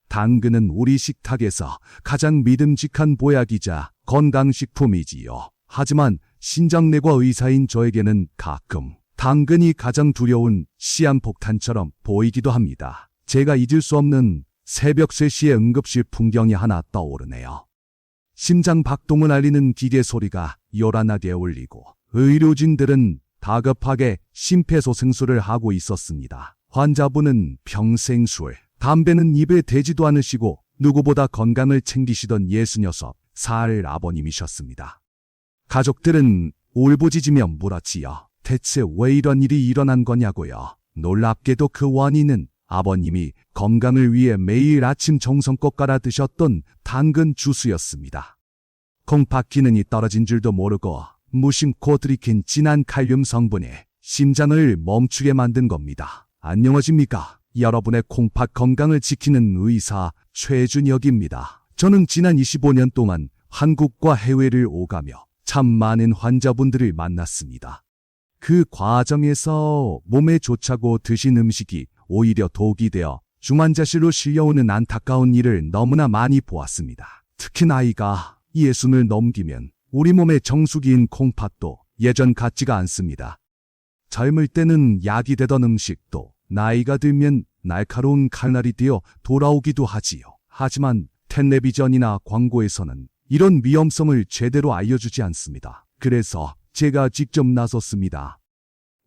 당근은 우리 식탁에서 가장 믿음직한 보약이자 건강식품이지요. 하지만 신장내과 의사인 저에게는 가끔 당근이 가장 두려운 시한폭탄처럼 보이기도 합니다. 제가 잊을 수 없는 새벽 3시의 응급실 풍경이 하나 떠오르네요. 심장 박동을 알리는 기계 소리가 요란하게 울리고 의료진들은 다급하게 심폐소생술을 하고 있었습니다. 환자분은 평생 술, 담배는 입에 대지도 않으시고 누구보다 건강을 챙기시던 66살 아버님이셨습니다. 가족들은 울부짖으며 물었지요. 대체 왜 이런 일이 일어난 거냐고요. 놀랍게도 그 원인은 아버님이 건강을 위해 매일 아침 정성껏 갈아 드셨던 당근 주스였습니다. 콩팥 기능이 떨어진 줄도 모르고 무심코 들이킨 진한 칼륨 성분이 심장을 멈추게 만든 겁니다. 안녕하십니까? 여러분의 콩팥 건강을 지키는 의사 최준혁입니다. 저는 지난 25년 동안 한국과 해외를 오가며 참 많은 환자분들을 만났습니다. 그 과정에서 몸에 좋자고 드신 음식이 오히려 독이 되어 중환자실로 실려오는 안타까운 일을 너무나 많이 보았습니다. 특히 나이가 60을 넘기면 우리 몸의 정수기인 콩팥도 예전 같지가 않습니다. 젊을 때는 약이 되던 음식도 나이가 들면 날카로운 칼날이 되어 돌아오기도 하지요. 하지만 텔레비전이나 광고에서는 이런 위험성을 제대로 알려주지 않습니다. 그래서 제가 직접 나섰습니다.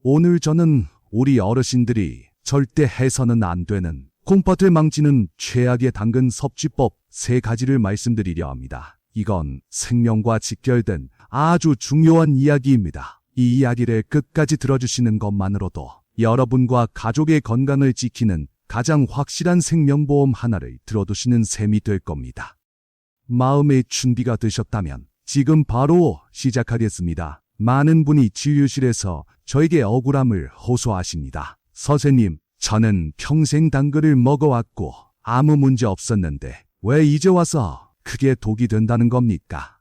오늘 저는 우리 어르신들이 절대 해서는 안 되는 콩팥을 망치는 최악의 당근 섭취법 3가지를 말씀드리려 합니다. 이건 생명과 직결된 아주 중요한 이야기입니다. 이 이야기를 끝까지 들어주시는 것만으로도 여러분과 가족의 건강을 지키는 가장 확실한 생명보험 하나를 들어두시는 셈이 될 겁니다. 마음의 준비가 되셨다면 지금 바로 시작하겠습니다. 많은 분이 진료실에서 저에게 억울함을 호소하십니다. 선생님, 저는 평생 당근을 먹어왔고 아무 문제 없었는데 왜 이제 와서 그게 독이 된다는 겁니까?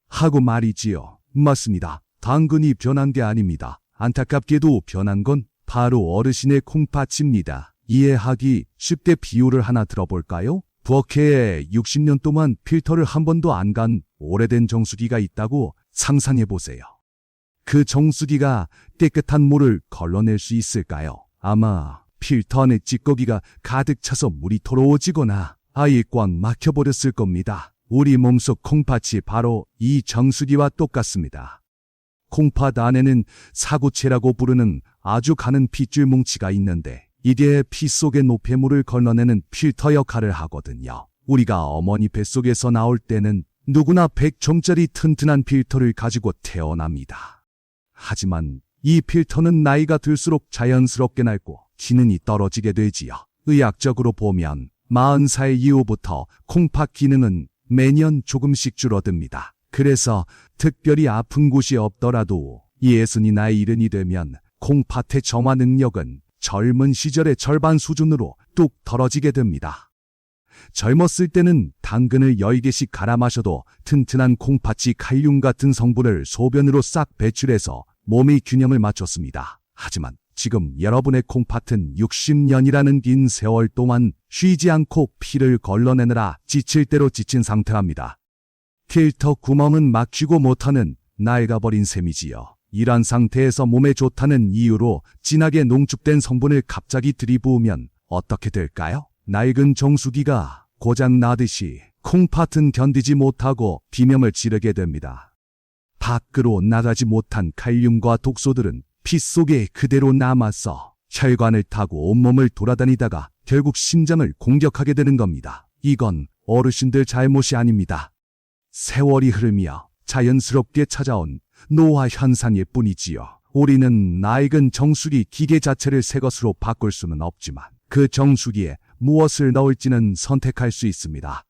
하고 말이지요. 맞습니다. 당근이 변한 게 아닙니다. 안타깝게도 변한 건 바로 어르신의 콩팥입니다. 이해하기 쉽게 비유를 하나 들어볼까요? 부엌에 60년 동안 필터를 한 번도 안 간 오래된 정수기가 있다고 상상해보세요. 그 정수기가 깨끗한 물을 걸러낼 수 있을까요? 아마 필터 안에 찌꺼기가 가득 차서 물이 더러워지거나 아예 꽉 막혀버렸을 겁니다. 우리 몸속 콩팥이 바로 이 정수기와 똑같습니다. 콩팥 안에는 사구체라고 부르는 아주 가는 핏줄 뭉치가 있는데 이게 피 속의 노폐물을 걸러내는 필터 역할을 하거든요. 우리가 어머니 뱃속에서 나올 때는 누구나 100점짜리 튼튼한 필터를 가지고 태어납니다. 하지만 이 필터는 나이가 들수록 자연스럽게 낡고 기능이 떨어지게 되지요. 의학적으로 보면 40살 이후부터 콩팥 기능은 매년 조금씩 줄어듭니다. 그래서 특별히 아픈 곳이 없더라도 60이 나이 70이 되면 콩팥의 정화 능력은 젊은 시절의 절반 수준으로 뚝 떨어지게 됩니다. 젊었을 때는 당근을 10개씩 갈아 마셔도 튼튼한 콩팥이 칼륨 같은 성분을 소변으로 싹 배출해서 몸의 균형을 맞췄습니다. 하지만 지금 여러분의 콩팥은 60년이라는 긴 세월 동안 쉬지 않고 피를 걸러내느라 지칠 대로 지친 상태입니다. 필터 구멍은 막히고 못하는 낡아버린 셈이지요. 이런 상태에서 몸에 좋다는 이유로 진하게 농축된 성분을 갑자기 들이부으면 어떻게 될까요? 낡은 정수기가 고장 나듯이 콩팥은 견디지 못하고 비명을 지르게 됩니다. 밖으로 나가지 못한 칼륨과 독소들은 피 속에 그대로 남아서 혈관을 타고 온몸을 돌아다니다가 결국 심장을 공격하게 되는 겁니다. 이건 어르신들 잘못이 아닙니다. 세월이 흐르며 자연스럽게 찾아온 노화 현상일 뿐이지요. 우리는 낡은 정수기 기계 자체를 새 것으로 바꿀 수는 없지만 그 정수기에 무엇을 넣을지는 선택할 수 있습니다.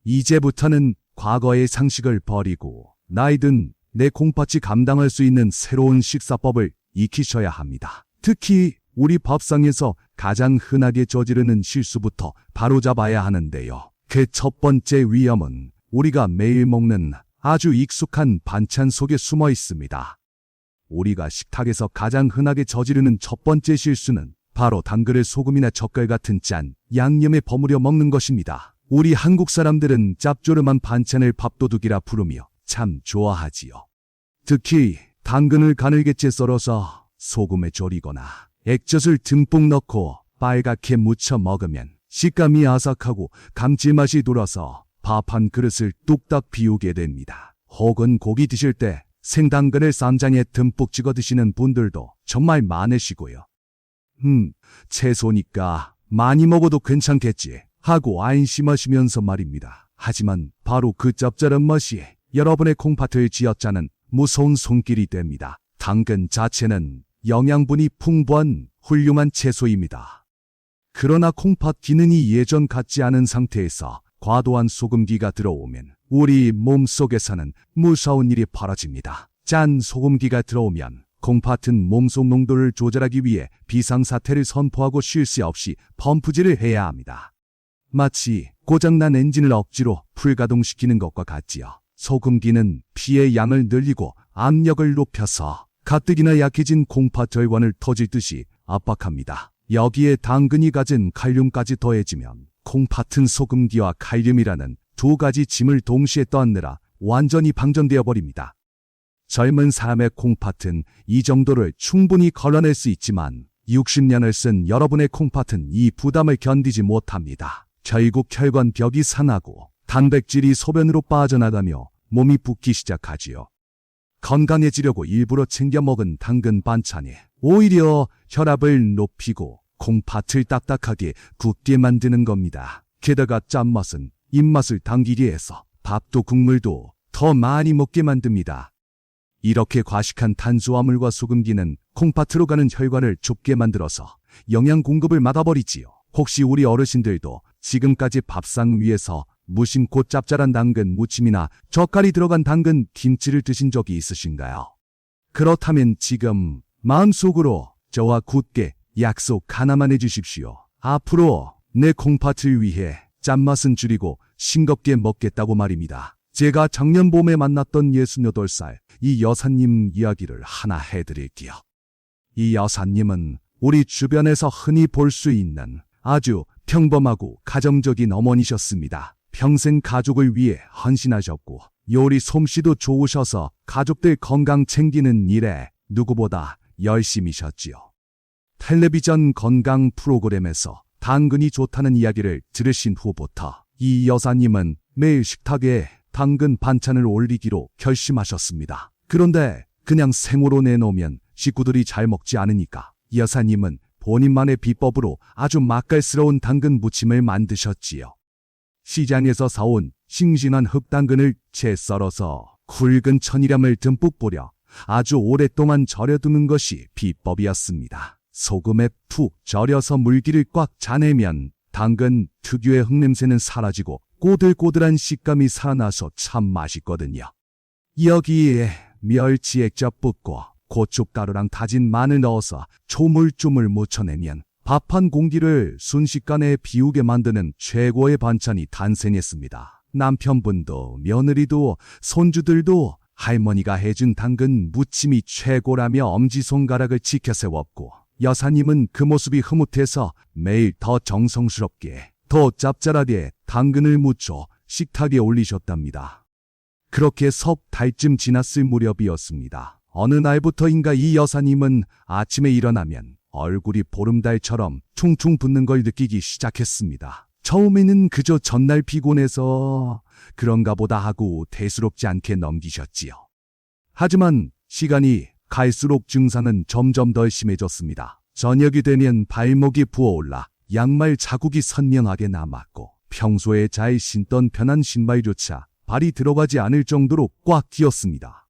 이제부터는 과거의 상식을 버리고 나이든 내 콩팥이 감당할 수 있는 새로운 식사법을 익히셔야 합니다. 특히 우리 밥상에서 가장 흔하게 저지르는 실수부터 바로잡아야 하는데요. 그 첫 번째 위험은 우리가 매일 먹는 아주 익숙한 반찬 속에 숨어 있습니다. 우리가 식탁에서 가장 흔하게 저지르는 첫 번째 실수는 바로 당근을 소금이나 젓갈 같은 짠 양념에 버무려 먹는 것입니다. 우리 한국 사람들은 짭조름한 반찬을 밥도둑이라 부르며 참 좋아하지요. 특히 당근을 가늘게 썰어서 소금에 졸이거나 액젓을 듬뿍 넣고 빨갛게 무쳐 먹으면 식감이 아삭하고 감칠맛이 돌아서 밥 한 그릇을 뚝딱 비우게 됩니다. 혹은 고기 드실 때 생당근을 쌈장에 듬뿍 찍어 드시는 분들도 정말 많으시고요. 채소니까 많이 먹어도 괜찮겠지 하고 안심하시면서 말입니다. 하지만 바로 그 짭짤한 맛이 여러분의 콩팥을 쥐어짜는 무서운 손길이 됩니다. 당근 자체는 영양분이 풍부한 훌륭한 채소입니다. 그러나 콩팥 기능이 예전 같지 않은 상태에서 과도한 소금기가 들어오면 우리 몸속에서는 무서운 일이 벌어집니다. 짠 소금기가 들어오면 콩팥은 몸속 농도를 조절하기 위해 비상사태를 선포하고 쉴 새 없이 펌프질을 해야 합니다. 마치 고장난 엔진을 억지로 풀가동시키는 것과 같지요. 소금기는 피의 양을 늘리고 압력을 높여서 가뜩이나 약해진 콩팥 절관을 터질 듯이 압박합니다. 여기에 당근이 가진 칼륨까지 더해지면 콩팥은 소금기와 칼륨이라는 두 가지 짐을 동시에 떠안느라 완전히 방전되어 버립니다. 젊은 사람의 콩팥은 이 정도를 충분히 걸러낼 수 있지만 60년을 쓴 여러분의 콩팥은 이 부담을 견디지 못합니다. 결국 혈관벽이 상하고 단백질이 소변으로 빠져나가며 몸이 붓기 시작하지요. 건강해지려고 일부러 챙겨 먹은 당근 반찬이 오히려 혈압을 높이고 콩팥을 딱딱하게 굳게 만드는 겁니다. 게다가 짠맛은 입맛을 당기게 해서 밥도 국물도 더 많이 먹게 만듭니다. 이렇게 과식한 탄수화물과 소금기는 콩팥으로 가는 혈관을 좁게 만들어서 영양 공급을 막아버리지요. 혹시 우리 어르신들도 지금까지 밥상 위에서 무심코 짭짤한 당근 무침이나 젓갈이 들어간 당근 김치를 드신 적이 있으신가요? 그렇다면 지금 마음속으로 저와 굳게 약속 하나만 해주십시오. 앞으로 내 콩팥을 위해 짠맛은 줄이고 싱겁게 먹겠다고 말입니다. 제가 작년 봄에 만났던 68살 이 여사님 이야기를 하나 해드릴게요. 이 여사님은 우리 주변에서 흔히 볼 수 있는 아주 평범하고 가정적인 어머니셨습니다. 평생 가족을 위해 헌신하셨고 요리 솜씨도 좋으셔서 가족들 건강 챙기는 일에 누구보다 열심히셨지요. 텔레비전 건강 프로그램에서 당근이 좋다는 이야기를 들으신 후부터 이 여사님은 매일 식탁에 당근 반찬을 올리기로 결심하셨습니다. 그런데 그냥 생으로 내놓으면 식구들이 잘 먹지 않으니까 여사님은 본인만의 비법으로 아주 맛깔스러운 당근 무침을 만드셨지요. 시장에서 사온 싱싱한 흑당근을 채 썰어서 굵은 천일염을 듬뿍 뿌려 아주 오랫동안 절여두는 것이 비법이었습니다. 소금에 푹 절여서 물기를 꽉 짜내면 당근 특유의 흙냄새는 사라지고 꼬들꼬들한 식감이 살아나서 참 맛있거든요. 여기에 멸치 액젓 붓고 고춧가루랑 다진 마늘 넣어서 조물조물 무쳐내면 밥 한 공기를 순식간에 비우게 만드는 최고의 반찬이 탄생했습니다. 남편분도 며느리도 손주들도 할머니가 해준 당근 무침이 최고라며 엄지손가락을 치켜세웠고 여사님은 그 모습이 흐뭇해서 매일 더 정성스럽게 더 짭짤하게 당근을 무쳐 식탁에 올리셨답니다. 그렇게 석 달쯤 지났을 무렵이었습니다. 어느 날부터인가 이 여사님은 아침에 일어나면 얼굴이 보름달처럼 퉁퉁 붓는 걸 느끼기 시작했습니다. 처음에는 그저 전날 피곤해서 그런가 보다 하고 대수롭지 않게 넘기셨지요. 하지만 시간이 갈수록 증상은 점점 더 심해졌습니다. 저녁이 되면 발목이 부어올라 양말 자국이 선명하게 남았고 평소에 잘 신던 편한 신발조차 발이 들어가지 않을 정도로 꽉 끼었습니다.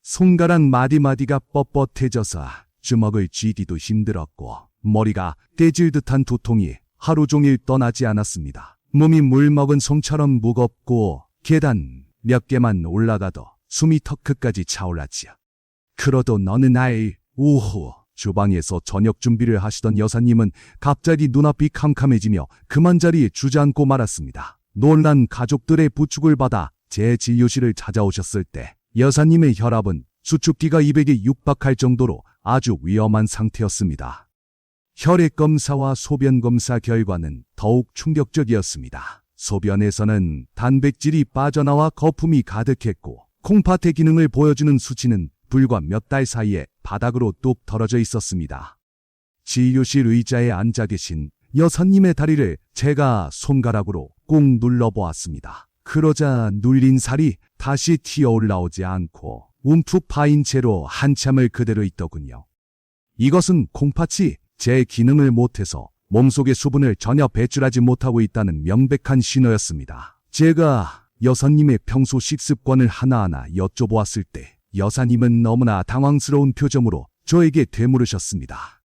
손가락 마디마디가 뻣뻣해져서 주먹을 쥐기도 힘들었고 머리가 떼질 듯한 두통이 하루 종일 떠나지 않았습니다. 몸이 물 먹은 송처럼 무겁고 계단 몇 개만 올라가도 숨이 턱끝까지 차올랐지요. 그러던 어느 날 오후 주방에서 저녁 준비를 하시던 여사님은 갑자기 눈앞이 캄캄해지며 그만 자리에 주저앉고 말았습니다. 놀란 가족들의 부축을 받아 제 진료실을 찾아오셨을 때 여사님의 혈압은 수축기가 200에 육박할 정도로 아주 위험한 상태였습니다. 혈액검사와 소변검사 결과는 더욱 충격적이었습니다. 소변에서는 단백질이 빠져나와 거품이 가득했고 콩팥의 기능을 보여주는 수치는 불과 몇 달 사이에 바닥으로 뚝 떨어져 있었습니다. 진료실 의자에 앉아 계신 여사님의 다리를 제가 손가락으로 꾹 눌러보았습니다. 그러자 눌린 살이 다시 튀어 올라오지 않고 움푹 파인 채로 한참을 그대로 있더군요. 이것은 콩팥이 제 기능을 못해서 몸속의 수분을 전혀 배출하지 못하고 있다는 명백한 신호였습니다. 제가 여사님의 평소 식습관을 하나하나 여쭤보았을 때 여사님은 너무나 당황스러운 표정으로 저에게 되물으셨습니다.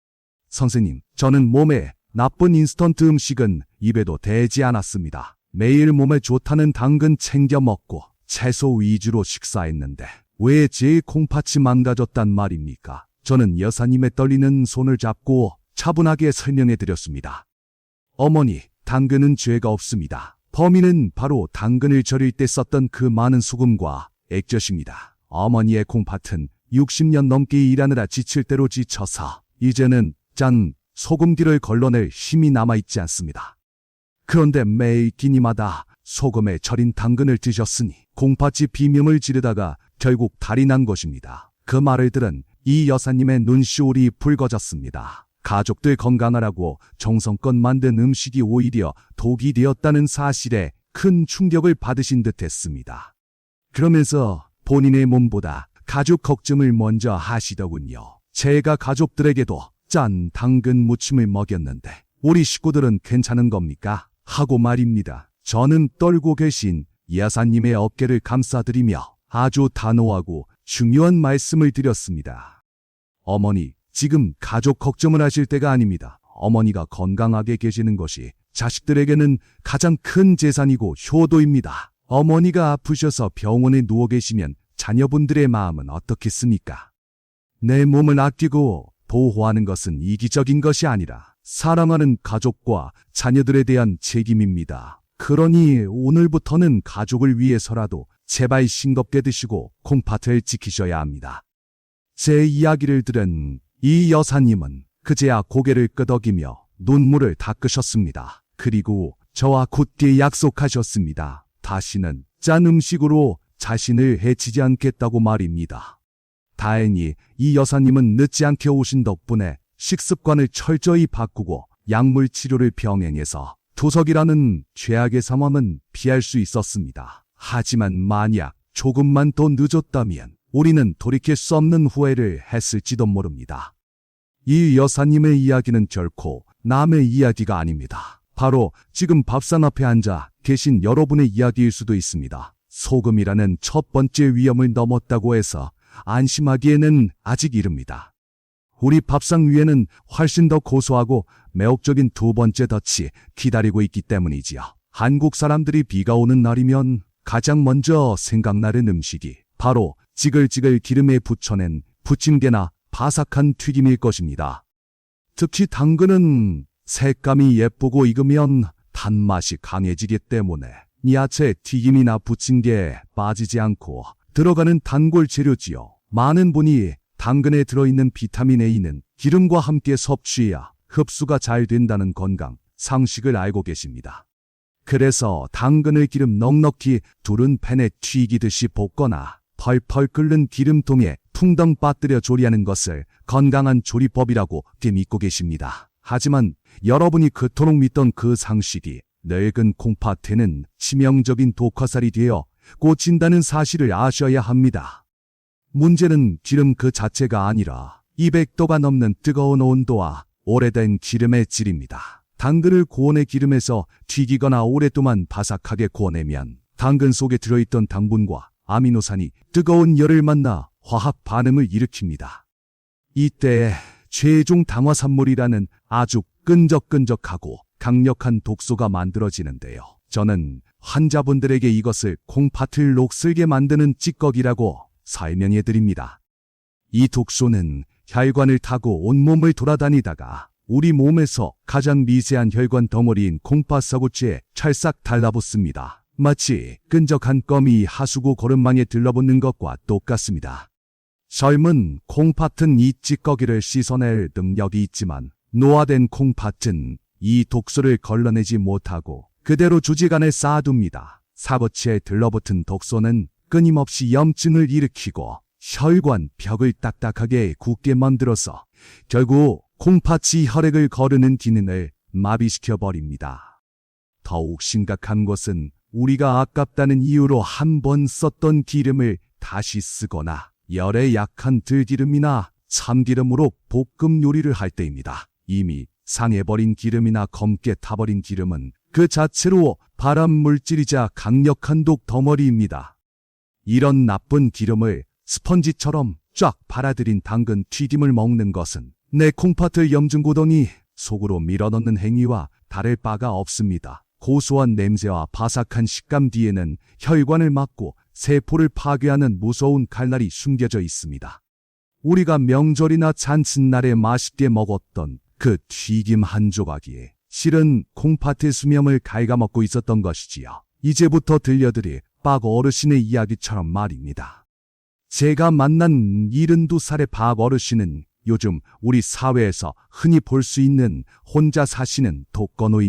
선생님, 저는 몸에 나쁜 인스턴트 음식은 입에도 대지 않았습니다. 매일 몸에 좋다는 당근 챙겨 먹고 채소 위주로 식사했는데 왜 제 콩팥이 망가졌단 말입니까? 저는 여사님의 떨리는 손을 잡고 차분하게 설명해 드렸습니다. 어머니, 당근은 죄가 없습니다. 범인은 바로 당근을 절일 때 썼던 그 많은 소금과 액젓입니다. 어머니의 콩팥은 60년 넘게 일하느라 지칠 대로 지쳐서 이제는 짠 소금기를 걸러낼 힘이 남아있지 않습니다. 그런데 매일 끼니마다 소금에 절인 당근을 드셨으니 콩팥이 비명을 지르다가 결국 달이 난 것입니다. 그 말을 들은 이 여사님의 눈시울이 붉어졌습니다. 가족들 건강하라고 정성껏 만든 음식이 오히려 독이 되었다는 사실에 큰 충격을 받으신 듯 했습니다. 그러면서 본인의 몸보다 가족 걱정을 먼저 하시더군요. 제가 가족들에게도 짠 당근 무침을 먹였는데 우리 식구들은 괜찮은 겁니까? 하고 말입니다. 저는 떨고 계신 여사님의 어깨를 감싸드리며 아주 단호하고 중요한 말씀을 드렸습니다. 어머니, 지금 가족 걱정을 하실 때가 아닙니다. 어머니가 건강하게 계시는 것이 자식들에게는 가장 큰 재산이고 효도입니다. 어머니가 아프셔서 병원에 누워 계시면 자녀분들의 마음은 어떻겠습니까? 내 몸을 아끼고 보호하는 것은 이기적인 것이 아니라 사랑하는 가족과 자녀들에 대한 책임입니다. 그러니 오늘부터는 가족을 위해서라도 제발 싱겁게 드시고 콩팥을 지키셔야 합니다. 제 이야기를 들은 이 여사님은 그제야 고개를 끄덕이며 눈물을 닦으셨습니다. 그리고 저와 굳게 약속하셨습니다. 다시는 짠 음식으로 자신을 해치지 않겠다고 말입니다. 다행히 이 여사님은 늦지 않게 오신 덕분에 식습관을 철저히 바꾸고 약물 치료를 병행해서 투석이라는 최악의 상황은 피할 수 있었습니다. 하지만 만약 조금만 더 늦었다면 우리는 돌이킬 수 없는 후회를 했을지도 모릅니다. 이 여사님의 이야기는 결코 남의 이야기가 아닙니다. 바로 지금 밥상 앞에 앉아 계신 여러분의 이야기일 수도 있습니다. 소금이라는 첫 번째 위험을 넘었다고 해서 안심하기에는 아직 이릅니다. 우리 밥상 위에는 훨씬 더 고소하고 매혹적인 두 번째 덫이 기다리고 있기 때문이지요. 한국 사람들이 비가 오는 날이면 가장 먼저 생각나는 음식이 바로 지글지글 기름에 부쳐낸 부침개나 바삭한 튀김일 것입니다. 특히 당근은 색감이 예쁘고 익으면 단맛이 강해지기 때문에 야채 튀김이나 부침개에 빠지지 않고 들어가는 단골 재료지요. 많은 분이 당근에 들어있는 비타민 A는 기름과 함께 섭취해야 흡수가 잘 된다는 건강 상식을 알고 계십니다. 그래서 당근을 기름 넉넉히 두른 팬에 튀기듯이 볶거나 펄펄 끓는 기름통에 퉁덩 빠뜨려 조리하는 것을 건강한 조리법이라고 믿고 계십니다. 하지만 여러분이 그토록 믿던 그 상식이 늙은 콩팥에는 치명적인 독화살이 되어 꽂힌다는 사실을 아셔야 합니다. 문제는 기름 그 자체가 아니라 200도가 넘는 뜨거운 온도와 오래된 기름의 질입니다. 당근을 고온의 기름에서 튀기거나 오랫동안 바삭하게 구워내면 당근 속에 들어있던 당분과 아미노산이 뜨거운 열을 만나 화학 반응을 일으킵니다. 이때 최종 당화산물이라는 아주 끈적끈적하고 강력한 독소가 만들어지는데요. 저는 환자분들에게 이것을 콩팥을 녹슬게 만드는 찌꺼기라고 설명해 드립니다. 이 독소는 혈관을 타고 온몸을 돌아다니다가 우리 몸에서 가장 미세한 혈관 덩어리인 콩팥 서구치에 찰싹 달라붙습니다. 마치 끈적한 껌이 하수구 거름망에 들러붙는 것과 똑같습니다. 젊은 콩팥은 이 찌꺼기를 씻어낼 능력이 있지만 노화된 콩팥은 이 독소를 걸러내지 못하고 그대로 주지간에 쌓아둡니다. 사고치에 들러붙은 독소는 끊임없이 염증을 일으키고 혈관 벽을 딱딱하게 굳게 만들어서 결국 콩팥이 혈액을 거르는 기능을 마비시켜버립니다. 더욱 심각한 것은 우리가 아깝다는 이유로 한 번 썼던 기름을 다시 쓰거나 열에 약한 들기름이나 참기름으로 볶음 요리를 할 때입니다. 이미 상해버린 기름이나 검게 타버린 기름은 그 자체로 발암 물질이자 강력한 독 덩어리입니다. 이런 나쁜 기름을 스펀지처럼 쫙 빨아들인 당근 튀김을 먹는 것은 내 콩팥을 염증고덩이 속으로 밀어넣는 행위와 다를 바가 없습니다. 고소한 냄새와 바삭한 식감 뒤에는 혈관을 막고 세포를 파괴하는 무서운 칼날이 숨겨져 있습니다. 우리가 명절이나 잔칫날에 맛있게 먹었던 그 튀김 한 조각이 실은 콩팥의 수명을 갉아먹고 있었던 것이지요. 이제부터 들려드릴 박 어르신의 이야기처럼 말입니다. 제가 만난 72살의 박 어르신은 요즘 우리 사회에서 흔히 볼 수 있는 혼자 사시는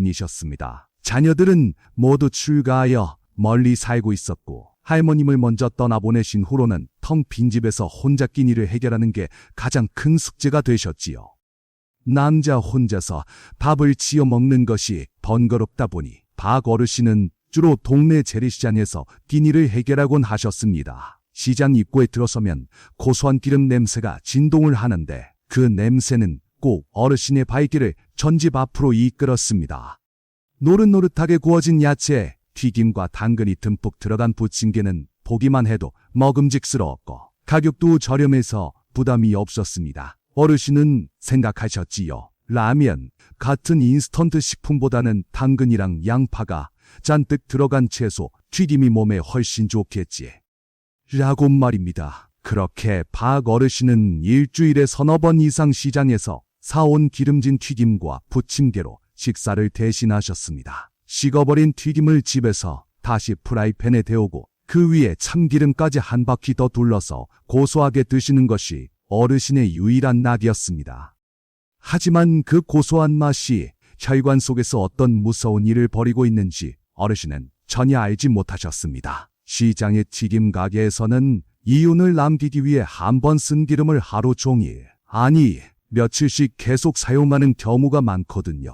독거노인이셨습니다. 자녀들은 모두 출가하여 멀리 살고 있었고 할머님을 먼저 떠나보내신 후로는 텅 빈 집에서 혼자 끼니를 해결하는 게 가장 큰 숙제가 되셨지요. 남자 혼자서 밥을 지어 먹는 것이 번거롭다 보니 박 어르신은 주로 동네 재래시장에서 끼니를 해결하곤 하셨습니다. 시장 입구에 들어서면 고소한 기름 냄새가 진동을 하는데 그 냄새는 꼭 어르신의 발길을 전집 앞으로 이끌었습니다. 노릇노릇하게 구워진 야채, 튀김과 당근이 듬뿍 들어간 부침개는 보기만 해도 먹음직스러웠고 가격도 저렴해서 부담이 없었습니다. 어르신은 생각하셨지요. 라면, 같은 인스턴트 식품보다는 당근이랑 양파가 잔뜩 들어간 채소, 튀김이 몸에 훨씬 좋겠지. 라고 말입니다. 그렇게 박 어르신은 일주일에 서너 번 이상 시장에서 사온 기름진 튀김과 부침개로 식사를 대신하셨습니다. 식어버린 튀김을 집에서 다시 프라이팬에 데우고 그 위에 참기름까지 한 바퀴 더 둘러서 고소하게 드시는 것이 어르신의 유일한 낙이었습니다. 하지만 그 고소한 맛이 혈관 속에서 어떤 무서운 일을 벌이고 있는지 어르신은 전혀 알지 못하셨습니다. 시장의 튀김 가게에서는 이윤을 남기기 위해 한 번 쓴 기름을 하루 종일, 아니 며칠씩 계속 사용하는 경우가 많거든요.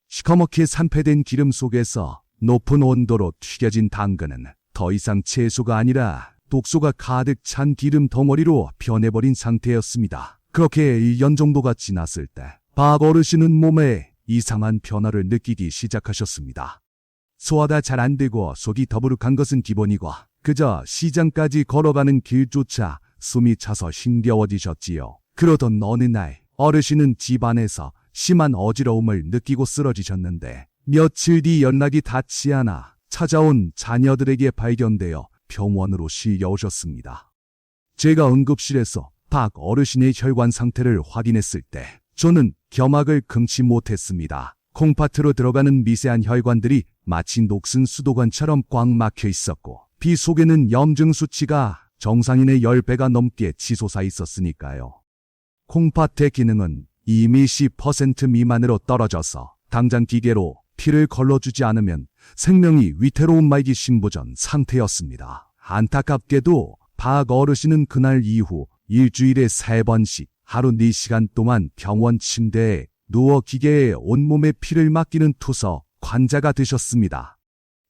시커멓게 산패된 기름 속에서 높은 온도로 튀겨진 당근은 더 이상 채소가 아니라 독소가 가득 찬 기름 덩어리로 변해버린 상태였습니다. 그렇게 1년 정도가 지났을 때 박 어르신은 몸에 이상한 변화를 느끼기 시작하셨습니다. 소화가 잘 안 되고 속이 더부룩한 것은 기본이고 그저 시장까지 걸어가는 길조차 숨이 차서 힘겨워지셨지요. 그러던 어느 날 어르신은 집안에서 심한 어지러움을 느끼고 쓰러지셨는데 며칠 뒤 연락이 닿지 않아 찾아온 자녀들에게 발견되어 병원으로 실려오셨습니다. 제가 응급실에서 박 어르신의 혈관 상태를 확인했을 때 저는 겸학을 금치 못했습니다. 콩팥으로 들어가는 미세한 혈관들이 마치 녹슨 수도관처럼 꽉 막혀 있었고 피 속에는 염증 수치가 정상인의 10배가 넘게 치솟아 있었으니까요. 콩팥의 기능은 이미 10% 미만으로 떨어져서 당장 기계로 피를 걸러주지 않으면 생명이 위태로운 말기 신부전 상태였습니다. 안타깝게도 박 어르신은 그날 이후 일주일에 3번씩 하루 4시간 동안 병원 침대에 누워 기계에 온몸에 피를 맡기는 투서 환자가 되셨습니다.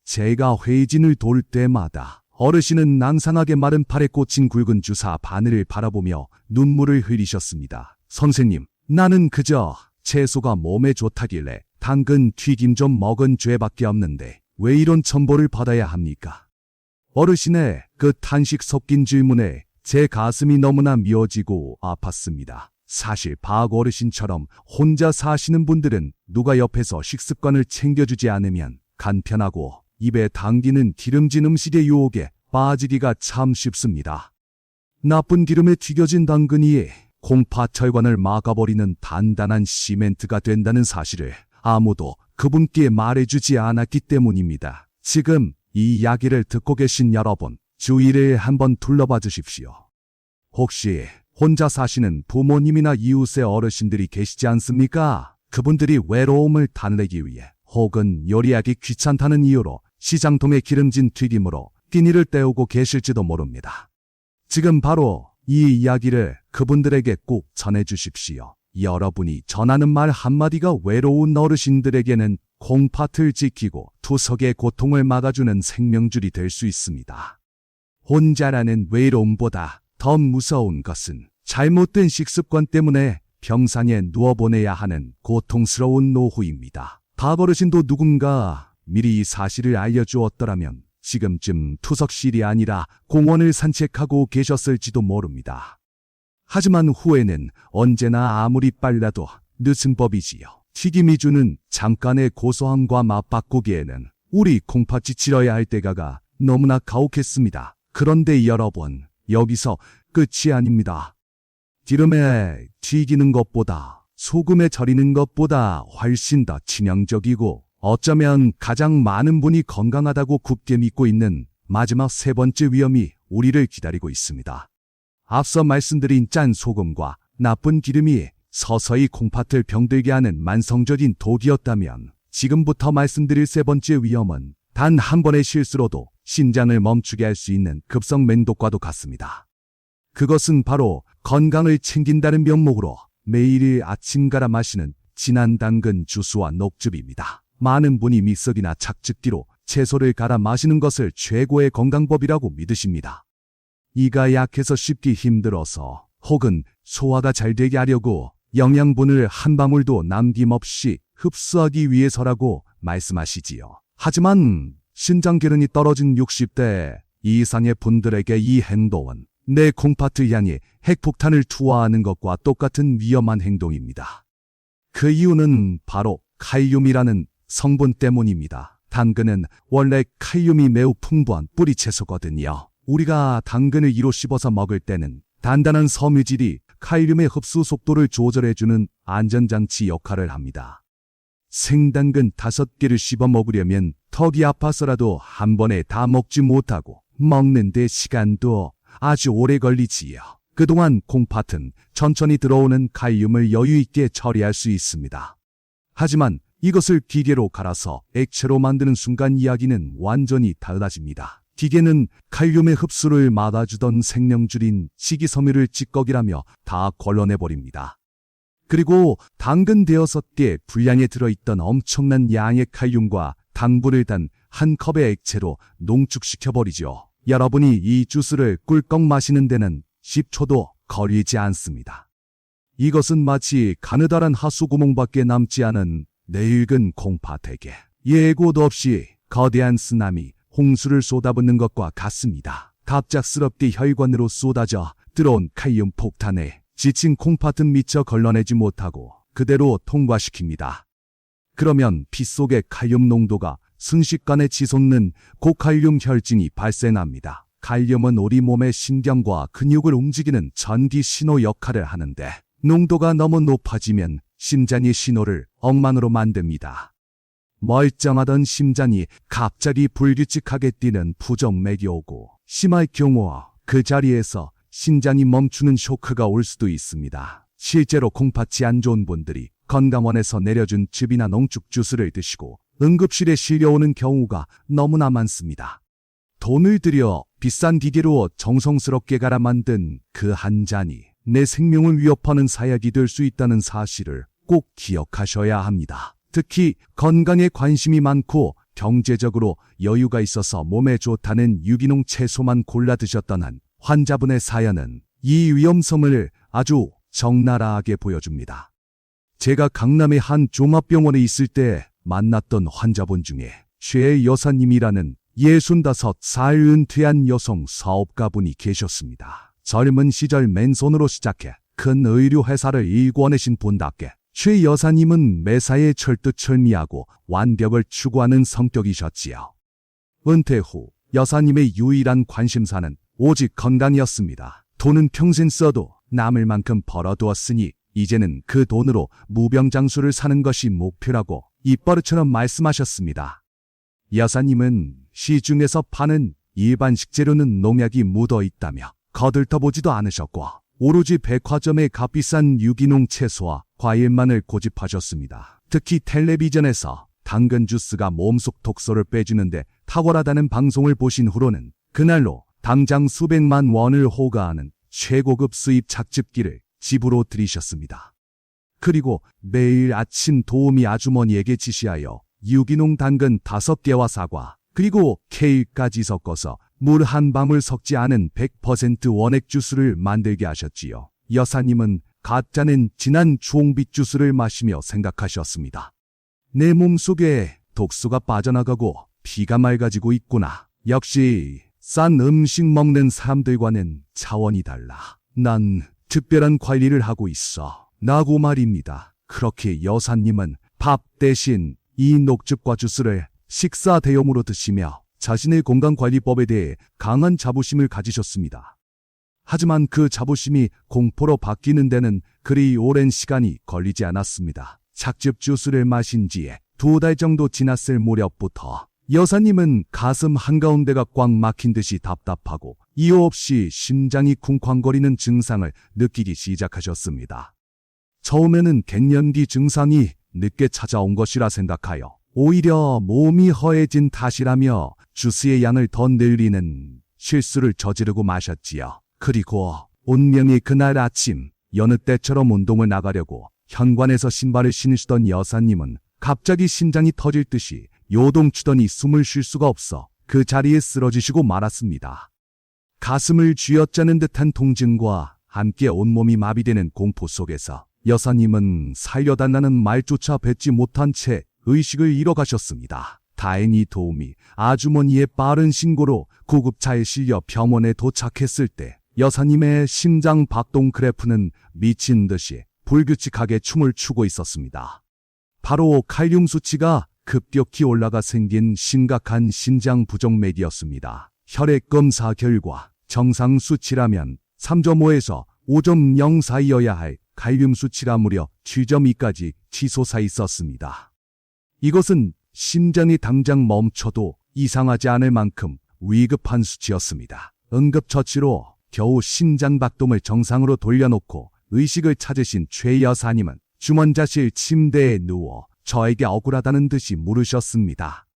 제가 회진을 돌 때마다 어르신은 낭상하게 마른 팔에 꽂힌 굵은 주사 바늘을 바라보며 눈물을 흘리셨습니다. 선생님, 나는 그저 채소가 몸에 좋다길래 당근 튀김 좀 먹은 죄밖에 없는데 왜 이런 첨보를 받아야 합니까? 어르신의 그 탄식 섞인 질문에 제 가슴이 너무나 미어지고 아팠습니다. 사실 박 어르신처럼 혼자 사시는 분들은 누가 옆에서 식습관을 챙겨주지 않으면 간편하고 입에 당기는 기름진 음식의 유혹에 빠지기가 참 쉽습니다. 나쁜 기름에 튀겨진 당근이 콩팥 혈관을 막아버리는 단단한 시멘트가 된다는 사실을 아무도 그분께 말해주지 않았기 때문입니다. 지금 이 이야기를 듣고 계신 여러분, 주위를 한번 둘러봐 주십시오. 혹시 혼자 사시는 부모님이나 이웃의 어르신들이 계시지 않습니까? 그분들이 외로움을 달래기 위해 혹은 요리하기 귀찮다는 이유로 시장통에 기름진 튀김으로 끼니를 때우고 계실지도 모릅니다. 지금 바로 이 이야기를 그분들에게 꼭 전해주십시오. 여러분이 전하는 말 한마디가 외로운 어르신들에게는 콩팥을 지키고 투석의 고통을 막아주는 생명줄이 될 수 있습니다. 혼자라는 외로움보다 더 무서운 것은 잘못된 식습관 때문에 병상에 누워보내야 하는 고통스러운 노후입니다. 밥어르신도 누군가 미리 이 사실을 알려주었더라면 지금쯤 투석실이 아니라 공원을 산책하고 계셨을지도 모릅니다. 하지만 후회는 언제나 아무리 빨라도 늦은 법이지요. 튀김이 주는 잠깐의 고소함과 맛바꾸기에는 우리 콩팥이 치러야 할 때가 너무나 가혹했습니다. 그런데 여러분, 여기서 끝이 아닙니다. 기름에 튀기는 것보다 소금에 절이는 것보다 훨씬 더 치명적이고 어쩌면 가장 많은 분이 건강하다고 굳게 믿고 있는 마지막 세 번째 위험이 우리를 기다리고 있습니다. 앞서 말씀드린 짠 소금과 나쁜 기름이 서서히 콩팥을 병들게 하는 만성적인 독이었다면 지금부터 말씀드릴 세 번째 위험은 단 한 번의 실수로도 심장을 멈추게 할 수 있는 급성 맹독과도 같습니다. 그것은 바로 건강을 챙긴다는 명목으로 매일 아침 갈아 마시는 진한 당근 주스와 녹즙입니다. 많은 분이 믹서기나 착즙기로 채소를 갈아 마시는 것을 최고의 건강법이라고 믿으십니다. 이가 약해서 씹기 힘들어서 혹은 소화가 잘 되게 하려고 영양분을 한 방울도 남김없이 흡수하기 위해서라고 말씀하시지요. 하지만 신장 기능이 떨어진 60대 이상의 분들에게 이 행동은 내 콩팥을 향해 핵폭탄을 투하하는 것과 똑같은 위험한 행동입니다. 그 이유는 바로 칼륨이라는 성분 때문입니다. 당근은 원래 칼륨이 매우 풍부한 뿌리 채소거든요. 우리가 당근을 2로 씹어서 먹을 때는 단단한 섬유질이 칼륨의 흡수 속도를 조절해주는 안전장치 역할을 합니다. 생당근 5개를 씹어 먹으려면 턱이 아파서라도 한 번에 다 먹지 못하고 먹는데 시간도 아주 오래 걸리지요. 그동안 콩팥은 천천히 들어오는 칼륨을 여유 있게 처리할 수 있습니다. 하지만 이것을 기계로 갈아서 액체로 만드는 순간 이야기는 완전히 달라집니다. 기계는 칼륨의 흡수를 막아주던 생명줄인 식이섬유를 찌꺼기라며 다 걸러내버립니다. 그리고 당근 6개 분량에 들어있던 엄청난 양의 칼륨과 당분을 단 한 컵의 액체로 농축시켜버리죠. 여러분이 이 주스를 꿀꺽 마시는 데는 10초도 걸리지 않습니다. 이것은 마치 가느다란 하수구멍밖에 남지 않은 늙은 콩팥에게 예고도 없이 거대한 쓰나미, 홍수를 쏟아붓는 것과 같습니다. 갑작스럽게 혈관으로 쏟아져 들어온 칼륨 폭탄에 지친 콩팥은 미처 걸러내지 못하고 그대로 통과시킵니다. 그러면 피 속의 칼륨 농도가 순식간에 치솟는 고칼륨 혈증이 발생합니다. 칼륨은 우리 몸의 신경과 근육을 움직이는 전기 신호 역할을 하는데 농도가 너무 높아지면 심장의 신호를 엉망으로 만듭니다. 멀쩡하던 심장이 갑자기 불규칙하게 뛰는 부정맥이 오고 심할 경우 그 자리에서 심장이 멈추는 쇼크가 올 수도 있습니다. 실제로 콩팥이 안 좋은 분들이 건강원에서 내려준 즙이나 농축 주스를 드시고 응급실에 실려오는 경우가 너무나 많습니다. 돈을 들여 비싼 기계로 정성스럽게 갈아 만든 그 한 잔이 내 생명을 위협하는 사약이 될 수 있다는 사실을 꼭 기억하셔야 합니다. 특히 건강에 관심이 많고 경제적으로 여유가 있어서 몸에 좋다는 유기농 채소만 골라 드셨던 한 환자분의 사연은 이 위험성을 아주 적나라하게 보여줍니다. 제가 강남의 한 종합병원에 있을 때 만났던 환자분 중에 최 여사님이라는 65살 은퇴한 여성 사업가분이 계셨습니다. 젊은 시절 맨손으로 시작해 큰 의료회사를 일궈내신 분답게 최 여사님은 매사에 철두철미하고 완벽을 추구하는 성격이셨지요. 은퇴 후 여사님의 유일한 관심사는 오직 건강이었습니다. 돈은 평생 써도 남을 만큼 벌어두었으니 이제는 그 돈으로 무병장수를 사는 것이 목표라고 입버릇처럼 말씀하셨습니다. 여사님은 시중에서 파는 일반 식재료는 농약이 묻어 있다며 거들떠보지도 않으셨고 오로지 백화점의 값비싼 유기농 채소와 과일만을 고집하셨습니다. 특히 텔레비전에서 당근 주스가 몸속 독소를 빼주는데 탁월하다는 방송을 보신 후로는 그날로 당장 수백만 원을 호가하는 최고급 수입 착즙기를 집으로 들이셨습니다. 그리고 매일 아침 도우미 아주머니에게 지시하여 유기농 당근 5개와 사과, 그리고 케일까지 섞어서 물 한 방울 섞지 않은 100% 원액 주스를 만들게 하셨지요. 여사님은 가짜는 진한 주홍빛 주스를 마시며 생각하셨습니다. 내 몸속에 독소가 빠져나가고 피가 맑아지고 있구나. 역시 싼 음식 먹는 사람들과는 차원이 달라. 난 특별한 관리를 하고 있어. 라고 말입니다. 그렇게 여사님은 밥 대신 이 녹즙과 주스를 식사 대용으로 드시며 자신의 건강관리법에 대해 강한 자부심을 가지셨습니다. 하지만 그 자부심이 공포로 바뀌는 데는 그리 오랜 시간이 걸리지 않았습니다. 착즙 주스를 마신 지에 2달 정도 지났을 무렵부터 여사님은 가슴 한가운데가 꽉 막힌 듯이 답답하고 이유 없이 심장이 쿵쾅거리는 증상을 느끼기 시작하셨습니다. 처음에는 갱년기 증상이 늦게 찾아온 것이라 생각하여 오히려 몸이 허해진 탓이라며 주스의 양을 더 늘리는 실수를 저지르고 마셨지요. 그리고 운명이 그날 아침 여느 때처럼 운동을 나가려고 현관에서 신발을 신으시던 여사님은 갑자기 심장이 터질 듯이 요동치더니 숨을 쉴 수가 없어 그 자리에 쓰러지시고 말았습니다. 가슴을 쥐어짜는 듯한 통증과 함께 온몸이 마비되는 공포 속에서 여사님은 살려달라는 말조차 뱉지 못한 채 의식을 잃어가셨습니다. 다행히 도우미 아주머니의 빠른 신고로 구급차에 실려 병원에 도착했을 때 여사님의 심장 박동 그래프는 미친 듯이 불규칙하게 춤을 추고 있었습니다. 바로 칼륨 수치가 급격히 올라가 생긴 심각한 심장 부정맥이었습니다. 혈액 검사 결과 정상 수치라면 3.5에서 5.0 사이여야 할 칼륨 수치가 무려 7.2까지 치솟아 있었습니다. 이것은 심장이 당장 멈춰도 이상하지 않을 만큼 위급한 수치였습니다. 응급처치로 겨우 심장 박동을 정상으로 돌려놓고 의식을 찾으신 최 여사님은 주문자실 침대에 누워 저에게 억울하다는 듯이 물으셨습니다.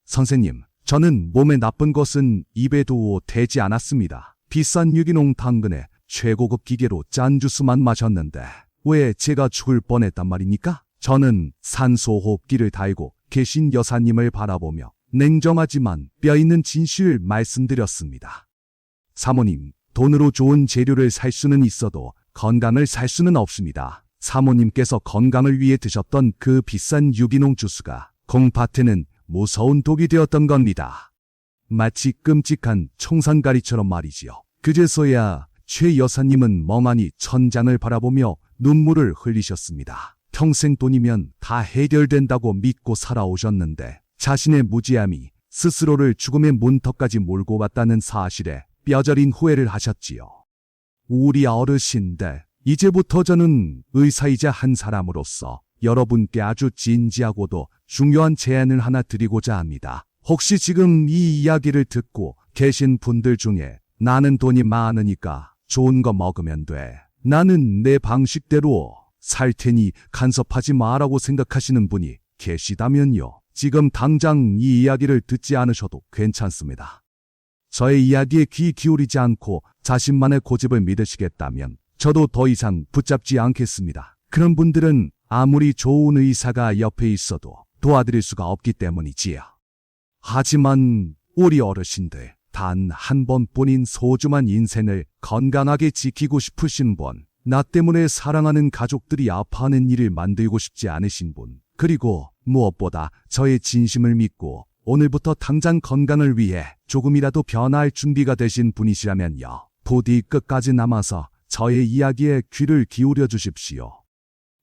선생님, 저는 몸에 나쁜 것은 입에도 대지 않았습니다. 비싼 유기농 당근에 최고급 기계로 짠 주스만 마셨는데 왜 제가 죽을 뻔했단 말입니까? 저는 산소호흡기를 달고 계신 여사님을 바라보며 냉정하지만 뼈있는 진실을 말씀드렸습니다. 사모님, 돈으로 좋은 재료를 살 수는 있어도 건강을 살 수는 없습니다. 사모님께서 건강을 위해 드셨던 그 비싼 유기농 주스가 콩팥에는 무서운 독이 되었던 겁니다. 마치 끔찍한 청산가리처럼 말이지요. 그제서야 최 여사님은 멍하니 천장을 바라보며 눈물을 흘리셨습니다. 평생 돈이면 다 해결된다고 믿고 살아오셨는데 자신의 무지함이 스스로를 죽음의 문턱까지 몰고 왔다는 사실에 뼈저린 후회를 하셨지요. 우리 어르신들, 이제부터 저는 의사이자 한 사람으로서 여러분께 아주 진지하고도 중요한 제안을 하나 드리고자 합니다. 혹시 지금 이 이야기를 듣고 계신 분들 중에 나는 돈이 많으니까 좋은 거 먹으면 돼. 나는 내 방식대로 살 테니 간섭하지 마라고 생각하시는 분이 계시다면요. 지금 당장 이 이야기를 듣지 않으셔도 괜찮습니다. 저의 이야기에 귀 기울이지 않고 자신만의 고집을 믿으시겠다면 저도 더 이상 붙잡지 않겠습니다. 그런 분들은 아무리 좋은 의사가 옆에 있어도 도와드릴 수가 없기 때문이지요. 하지만 우리 어르신들, 단 한 번뿐인 소중한 인생을 건강하게 지키고 싶으신 분, 나 때문에 사랑하는 가족들이 아파하는 일을 만들고 싶지 않으신 분, 그리고 무엇보다 저의 진심을 믿고 오늘부터 당장 건강을 위해 조금이라도 변화할 준비가 되신 분이시라면요. 부디 끝까지 남아서 저의 이야기에 귀를 기울여 주십시오.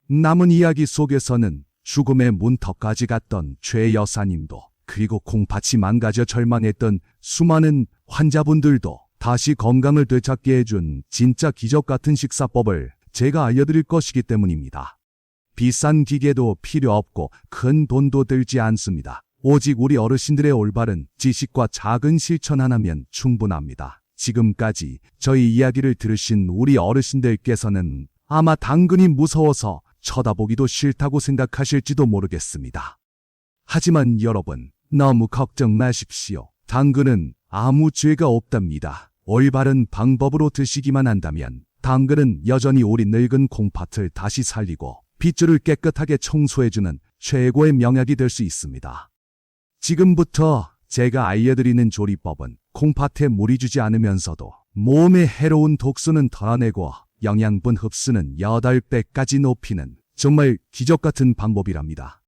남은 이야기 속에서는 죽음의 문턱까지 갔던 최 여사님도, 그리고 콩팥이 망가져 절망했던 수많은 환자분들도 다시 건강을 되찾게 해준 진짜 기적 같은 식사법을 제가 알려드릴 것이기 때문입니다. 비싼 기계도 필요 없고 큰 돈도 들지 않습니다. 오직 우리 어르신들의 올바른 지식과 작은 실천 하나면 충분합니다. 지금까지 저희 이야기를 들으신 우리 어르신들께서는 아마 당근이 무서워서 쳐다보기도 싫다고 생각하실지도 모르겠습니다. 하지만 여러분, 너무 걱정 마십시오. 당근은 아무 죄가 없답니다. 올바른 방법으로 드시기만 한다면 당근은 여전히 우리 늙은 콩팥을 다시 살리고 빗줄을 깨끗하게 청소해주는 최고의 명약이 될 수 있습니다. 지금부터 제가 알려드리는 조리법은 콩팥에 무리 주지 않으면서도 몸에 해로운 독소는 덜어내고 영양분 흡수는 8배까지 높이는 정말 기적 같은 방법이랍니다.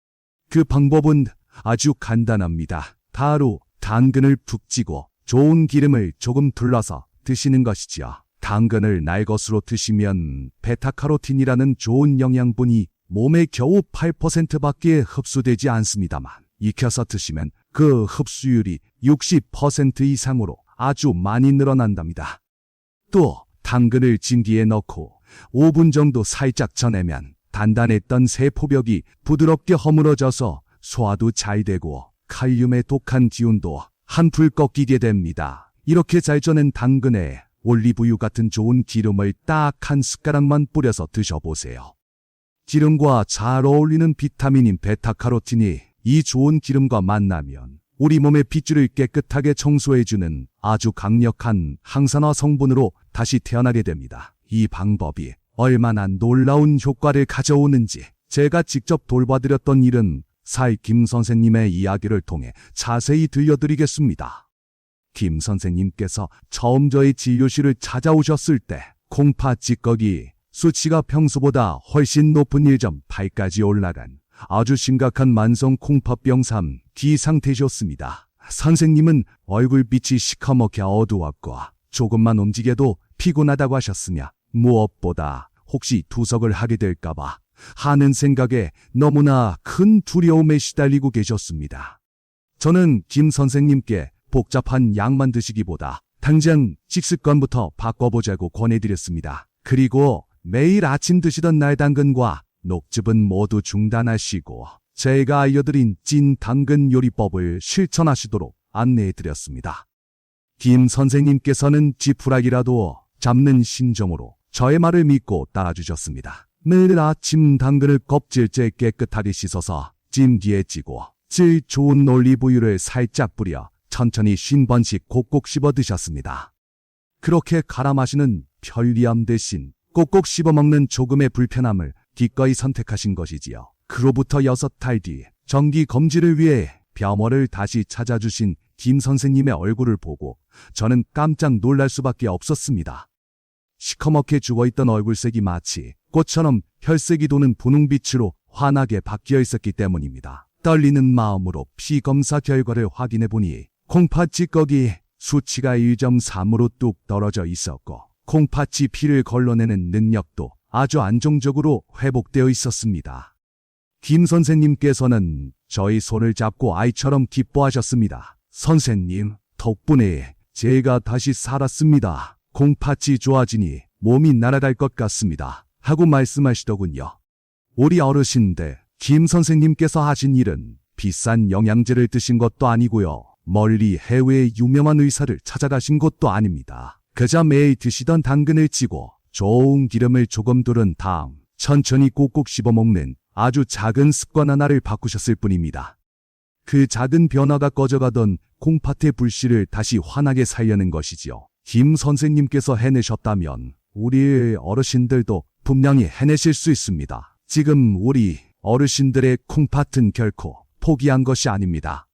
그 방법은 아주 간단합니다. 바로 당근을 푹 찌고 좋은 기름을 조금 둘러서 드시는 것이지요. 당근을 날 것으로 드시면 베타카로틴이라는 좋은 영양분이 몸에 겨우 8%밖에 흡수되지 않습니다만 익혀서 드시면 그 흡수율이 60% 이상으로 아주 많이 늘어난답니다. 또 당근을 찜기에 넣고 5분 정도 살짝 저내면 단단했던 세포벽이 부드럽게 허물어져서 소화도 잘 되고 칼륨의 독한 기운도 한풀 꺾이게 됩니다. 이렇게 잘 쪄낸 당근에 올리브유 같은 좋은 기름을 딱 한 숟가락만 뿌려서 드셔보세요. 기름과 잘 어울리는 비타민인 베타카로틴이 이 좋은 기름과 만나면 우리 몸의 핏줄을 깨끗하게 청소해주는 아주 강력한 항산화 성분으로 다시 태어나게 됩니다. 이 방법이 얼마나 놀라운 효과를 가져오는지 제가 직접 돌봐드렸던 일은 김 선생님의 이야기를 통해 자세히 들려드리겠습니다. 김 선생님께서 처음 저희 진료실을 찾아오셨을 때 콩팥 찌꺼기 수치가 평소보다 훨씬 높은 1.8까지 올라간 아주 심각한 만성 콩팥병 3기 상태셨습니다. 선생님은 얼굴빛이 시커멓게 어두웠고 조금만 움직여도 피곤하다고 하셨으며 무엇보다 혹시 투석을 하게 될까봐 하는 생각에 너무나 큰 두려움에 시달리고 계셨습니다. 저는 김 선생님께 복잡한 약만 드시기보다 당장 식습관부터 바꿔보자고 권해드렸습니다. 그리고 매일 아침 드시던 날당근과 녹즙은 모두 중단하시고 제가 알려드린 찐 당근 요리법을 실천하시도록 안내해드렸습니다. 김 선생님께서는 지푸라기라도 잡는 심정으로 저의 말을 믿고 따라주셨습니다. 매일 아침 당근을 껍질째 깨끗하게 씻어서 찜기에 찌고 질 좋은 올리브유를 살짝 뿌려 천천히 50번씩 꼭꼭 씹어 드셨습니다. 그렇게 갈아 마시는 편리함 대신 꼭꼭 씹어 먹는 조금의 불편함을 기꺼이 선택하신 것이지요. 그로부터 6달 뒤 정기 검진을 위해 병원을 다시 찾아주신 김 선생님의 얼굴을 보고 저는 깜짝 놀랄 수밖에 없었습니다. 시커멓게 죽어있던 얼굴색이 마치 꽃처럼 혈색이 도는 분홍빛으로 환하게 바뀌어 있었기 때문입니다. 떨리는 마음으로 피검사 결과를 확인해 보니 콩팥 찌꺼기 수치가 1.3으로 뚝 떨어져 있었고 콩팥이 피를 걸러내는 능력도 아주 안정적으로 회복되어 있었습니다. 김 선생님께서는 저희 손을 잡고 아이처럼 기뻐하셨습니다. 선생님, 덕분에 제가 다시 살았습니다. 콩팥이 좋아지니 몸이 날아갈 것 같습니다. 하고 말씀하시더군요. 우리 어르신들, 김 선생님께서 하신 일은 비싼 영양제를 드신 것도 아니고요. 멀리 해외의 유명한 의사를 찾아가신 것도 아닙니다. 그저 매일 드시던 당근을 찌고 좋은 기름을 조금 두른 다음 천천히 꼭꼭 씹어먹는 아주 작은 습관 하나를 바꾸셨을 뿐입니다. 그 작은 변화가 꺼져가던 콩팥의 불씨를 다시 환하게 살려낸 것이지요. 김 선생님께서 해내셨다면 우리 어르신들도 분명히 해내실 수 있습니다. 지금 우리 어르신들의 콩팥은 결코 포기한 것이 아닙니다.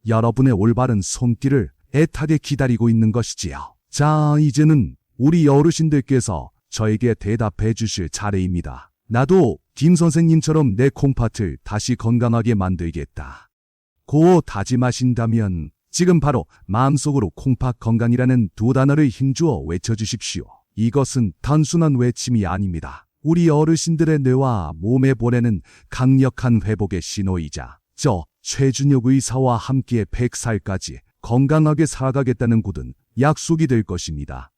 여러분의 올바른 손길을 애타게 기다리고 있는 것이지요. 자, 이제는 우리 어르신들께서 저에게 대답해 주실 차례입니다. 나도 김 선생님처럼 내 콩팥을 다시 건강하게 만들겠다. 고 다짐하신다면 지금 바로 마음속으로 콩팥 건강이라는 두 단어를 힘주어 외쳐주십시오. 이것은 단순한 외침이 아닙니다. 우리 어르신들의 뇌와 몸에 보내는 강력한 회복의 신호이자 저 최준혁 의사와 함께 100살까지 건강하게 살아가겠다는 굳은 약속이 될 것입니다.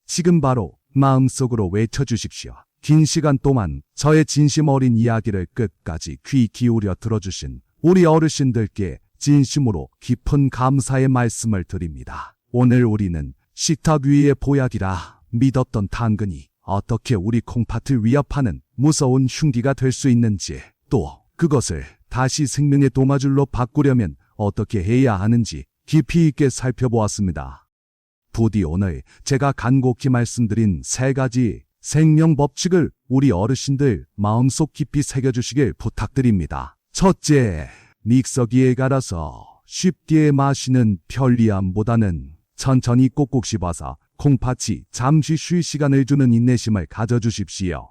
지금 바로 마음속으로 외쳐주십시오. 긴 시간 동안 저의 진심 어린 이야기를 끝까지 귀 기울여 들어주신 우리 어르신들께 진심으로 깊은 감사의 말씀을 드립니다. 오늘 우리는 식탁 위의 보약이라 믿었던 당근이 어떻게 우리 콩팥을 위협하는 무서운 흉기가 될 수 있는지, 또 그것을 다시 생명의 도마줄로 바꾸려면 어떻게 해야 하는지 깊이 있게 살펴보았습니다. 부디 오늘 제가 간곡히 말씀드린 3가지 생명 법칙을 우리 어르신들 마음속 깊이 새겨주시길 부탁드립니다. 첫째, 믹서기에 갈아서 쉽게 마시는 편리함보다는 천천히 꼭꼭 씹어서 콩팥이 잠시 쉴 시간을 주는 인내심을 가져주십시오.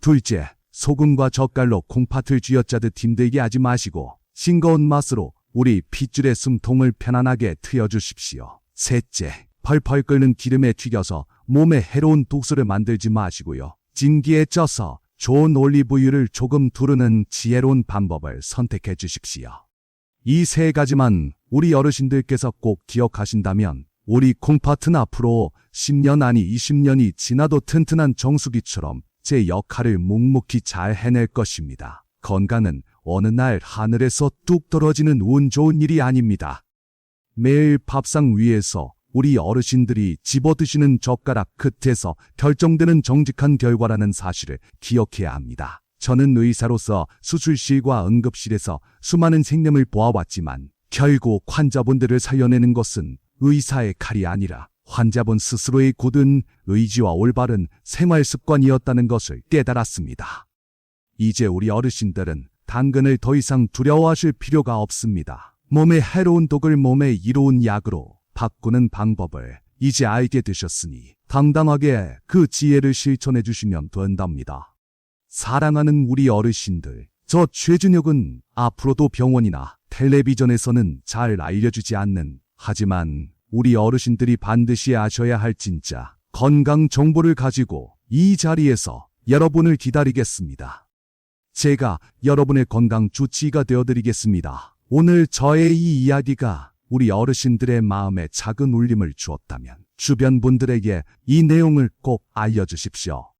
둘째, 소금과 젓갈로 콩팥을 쥐어짜듯 힘들게 하지 마시고 싱거운 맛으로 우리 핏줄의 숨통을 편안하게 트여주십시오. 셋째, 펄펄 끓는 기름에 튀겨서 몸에 해로운 독소를 만들지 마시고요. 찜기에 쪄서 좋은 올리브유를 조금 두르는 지혜로운 방법을 선택해 주십시오. 이 3가지만 우리 어르신들께서 꼭 기억하신다면 우리 콩팥은 앞으로 10년 아니 20년이 지나도 튼튼한 정수기처럼 제 역할을 묵묵히 잘 해낼 것입니다. 건강은 어느 날 하늘에서 뚝 떨어지는 운 좋은 일이 아닙니다. 매일 밥상 위에서 우리 어르신들이 집어드시는 젓가락 끝에서 결정되는 정직한 결과라는 사실을 기억해야 합니다. 저는 의사로서 수술실과 응급실에서 수많은 생명을 보아왔지만 결국 환자분들을 살려내는 것은 의사의 칼이 아니라 환자분 스스로의 굳은 의지와 올바른 생활 습관이었다는 것을 깨달았습니다. 이제 우리 어르신들은 당근을 더 이상 두려워하실 필요가 없습니다. 몸의 해로운 독을 몸에 이로운 약으로 바꾸는 방법을 이제 알게 되셨으니 당당하게 그 지혜를 실천해 주시면 된답니다. 사랑하는 우리 어르신들, 저 최준혁은 앞으로도 병원이나 텔레비전에서는 잘 알려주지 않는, 하지만 우리 어르신들이 반드시 아셔야 할 진짜 건강 정보를 가지고 이 자리에서 여러분을 기다리겠습니다. 제가 여러분의 건강 주치의가 되어드리겠습니다. 오늘 저의 이 이야기가 우리 어르신들의 마음에 작은 울림을 주었다면 주변 분들에게 이 내용을 꼭 알려주십시오.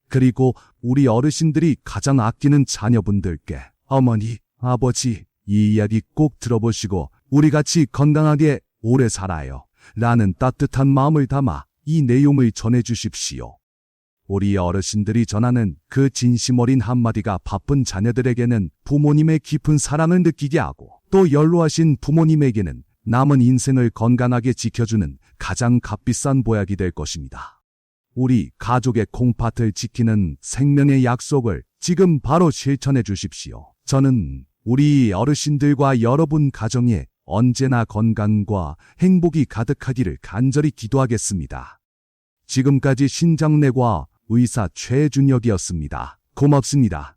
그리고 우리 어르신들이 가장 아끼는 자녀분들께 어머니, 아버지, 이 이야기 꼭 들어보시고 우리 같이 건강하게 오래 살아요 라는 따뜻한 마음을 담아 이 내용을 전해주십시오. 우리 어르신들이 전하는 그 진심 어린 한마디가 바쁜 자녀들에게는 부모님의 깊은 사랑을 느끼게 하고 또 연로하신 부모님에게는 남은 인생을 건강하게 지켜주는 가장 값비싼 보약이 될 것입니다. 우리 가족의 콩팥을 지키는 생명의 약속을 지금 바로 실천해 주십시오. 저는 우리 어르신들과 여러분 가정에 언제나 건강과 행복이 가득하기를 간절히 기도하겠습니다. 지금까지 신장내과 의사 최준혁이었습니다. 고맙습니다.